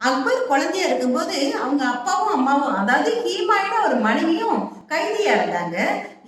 அக்பர் குழந்தையா இருக்கும்போது அவங்க அப்பாவும் அம்மாவும் அதாவது ஹீமாயோட ஒரு மனைவியும் கைதியா இருந்தாங்க.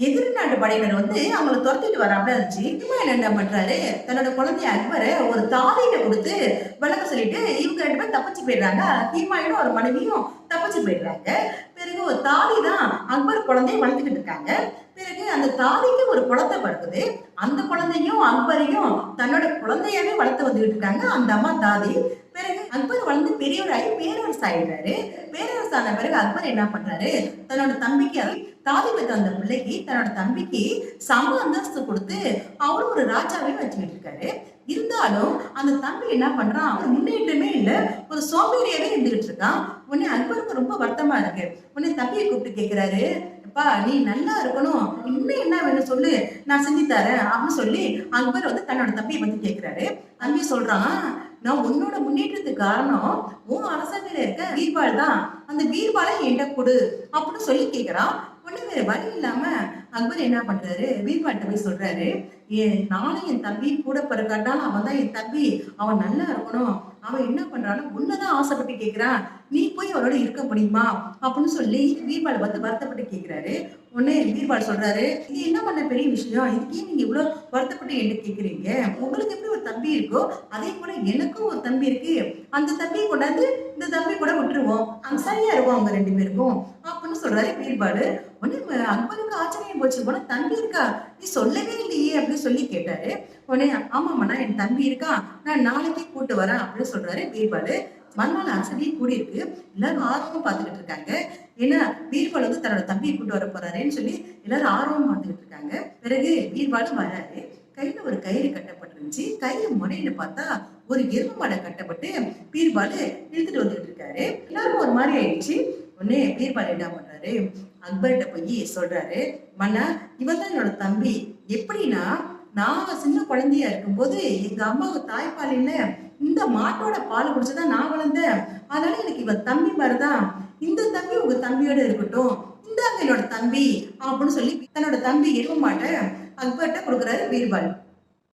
எதிரி நாட்டு படையினர் வந்து அவங்கள துரத்திட்டு வராமல இருந்துச்சு. ஹீமாயன் என்ன பண்றாரு, தன்னோட குழந்தை அக்பரை ஒரு தாலியில கொடுத்து விளக்க சொல்லிட்டு இவங்க 2 பேரும் தப்பிச்சு போயிடுறாங்க. ஹீமாயோட ஒரு மனைவியும் தப்பிச்சு போயிடுறாங்க. பிறகு ஒரு தாலி தான் அக்பர் குழந்தைய வளர்த்துக்கிட்டு இருக்காங்க. பிறகு அந்த தாலிக்கு ஒரு குழந்தை பிறகுது. அந்த குழந்தையும் அக்பரையும் தன்னோட குழந்தையாவே வளர்த்து வந்துகிட்டு இருக்காங்க அந்த அம்மா தாதி. பிறகு அக்பர் வளர்ந்து பெரியவராகி பேரரசு ஆயிடுறாரு. பேரரசு ஆன பிறகு அக்பர் என்ன பண்றாரு, தன்னோட தம்பிக்கு தாதி பெற்ற அந்த பிள்ளைக்கு தன்னோட தம்பிக்கு சம அந்தஸ்து கொடுத்து அவரும் ஒரு ராஜாவே வச்சுக்கிட்டு இருக்காரு. இருந்தாலும் அந்த தம்பி என்ன பண்றான், ஒரு முன்னேற்றமே இல்ல, ஒரு சோம்பேறியாவே இருந்துகிட்டு இருக்கான். உடனே அக்பருக்கு ரொம்ப வருத்தமா இருக்கு. உடனே தம்பியை கூப்பிட்டு கேட்கிறாரு, அப்பா நீ நல்லா இருக்கணும், இன்னும் என்ன வேணும் சொல்லு, நான் செஞ்சு தரேன் அப்படின்னு சொல்லி அக்பர் வந்து தன்னோட தம்பியை வந்து கேட்கிறாரு. தம்பி சொல்றான், நான் உன்னோட முன்னேற்றத்துக்கு காரணம் உன் அரசவையில இருக்க பீர்பால் தான், அந்த பீர்பாலை என்கிட்ட கொடு அப்படின்னு சொல்லி கேட்கிறான். உடனே வேற வழி இல்லாம அக்பர் என்ன பண்றாரு, பீர்பால்கிட்ட போய் சொல்றாரு, நானும் என் தம்பி கூட பிறக்காட்டாலும் அவன் தான் என் தம்பி, அவன் நல்லா இருக்கணும், அவன் என்ன பண்றான்னு உன்னதான் ஆசைப்பட்டு கேட்கிறான், நீ போய் அவரோட இருக்க முடியுமா அப்படின்னு சொல்லி பீர்பால் வந்து வருத்தப்பட்டு கேட்கிறாரு. உடனே பீர்பால் சொல்றாரு, இது என்ன பண்ண பெரிய விஷயம், இதுக்கே நீங்க இவ்வளவு வருத்தப்பட்டு என்கிட்ட கேக்குறீங்க, உங்களுக்கு எப்படி ஒரு தம்பி இருக்கோ அதே போல எனக்கும் ஒரு தம்பி இருக்கு, அந்த தம்பியை கொண்டாந்து இந்த தம்பி கூட விட்டுருவோம், அங்க சரியா இருக்கும் அவங்க 2 பேருக்கும் அப்படின்னு சொல்றாரு பீர்பால். உடனே அக்பருக்கு ஆச்சரியம் போச்சு, போன தம்பி இருக்கா, நீ சொல்லவே இல்லையே அப்படின்னு சொல்லி கேட்டாரு. உடனே ஆமாம்மா என் தம்பி இருக்கான், நான் நாளைக்கே கூட்டு வரேன் அப்படின்னு சொல்றாரு பீர்பால். மறுநாள் அரசவையே கூடி இருக்கு. எல்லாரும் ஆர்வமா பார்த்துக்கிட்டு இருக்காங்க. ஏன்னா பீர்பால் வந்து தன்னோட தம்பியை கூட்டு வர போறாருன்னு சொல்லி எல்லாரும் ஆர்வமா பார்த்துக்கிட்டு இருக்காங்க. பிறகு பீர்பாலும் வராரு. கையில ஒரு கயிறு கட்டப்பட்டிருந்துச்சு. கயிறு முனையில பார்த்தா ஒரு எருமை மாடை கட்டப்பட்டு பீர்பால் இழுத்துட்டு வந்துட்டு இருக்காரு. எல்லாரும் ஒரு மாதிரி ஆயிடுச்சு. உடனே பீர்பால் என்ன பண்றாரு, அக்பர்கிட்ட போய் சொல்றாரு, மன்னா இவன் தான் என்னோட தம்பி. எப்படின்னா நான் சின்ன குழந்தையா இருக்கும்போது எங்க அம்மாவுக்கு தாய்ப்பால் இல்ல, இந்த மாட்டோட பால் குடிச்சுதான் நான் வளர்ந்தேன். அதனால எனக்கு இவன் தம்பி மாதிரிதான், இந்த தம்பி உங்க தம்பியோட இருக்கட்டும், இந்தாங்க என்னோட தம்பி அப்படின்னு சொல்லி தன்னோட தம்பி எருமை மாட்டை அக்பர்கிட்ட கொடுக்குறாரு பீர்பால்.